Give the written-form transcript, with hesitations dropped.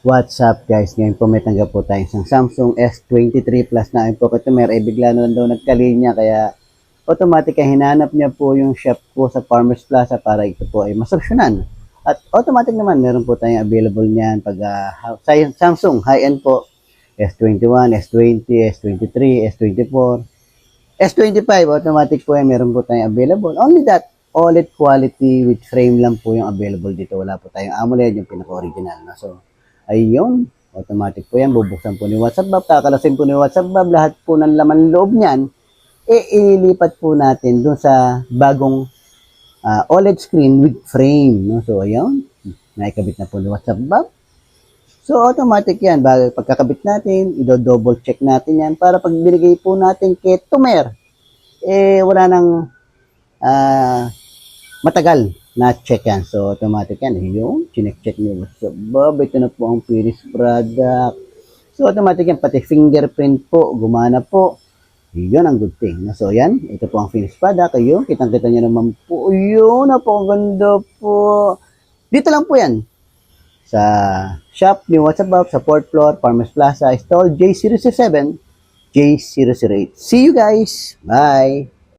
What's up guys? Ngayon po may tanggap po tayo isang Samsung S23 Plus na po customer. Bigla na lang daw nagkalinya kaya automatic ay hinanap niya po yung shop po sa Farmers Plaza para ito po ay masolusyonan. At automatic naman meron po tayong available niyan pag Samsung high-end po. S21, S20, S23, S24, S25 automatic po yan. Meron po tayong available. Only that, OLED quality with frame lang po yung available dito. Wala po tayong AMOLED, yung pinaka-original. So, ayun, automatic po yan. Bubuksan po ni WhatsApp Bob, kakalasin po ni WhatsApp Bob. Lahat po ng laman loob niyan, ililipat po natin dun sa bagong OLED screen with frame. No? So, ayun, naikabit na po ni WhatsApp Bob. So, automatic yan. Pagkakabit natin, i-double check natin yan para pag binigay po natin kay Tumer, wala nang matagal na check yan. So, automatic yan. Yung chinek-check niyo. So, Bob, ito na po ang finished product. So, automatic yan. Pati fingerprint po, gumana po. Yun ang good thing. So, yan. Ito po ang finished product. Ayun, kitang-kita nyo naman po. Ayun, napakaganda po. Dito lang po yan. Sa shop ni WhatsApp Bob, sa 4th floor, Farmers Plaza, stall J007, J008. See you guys. Bye.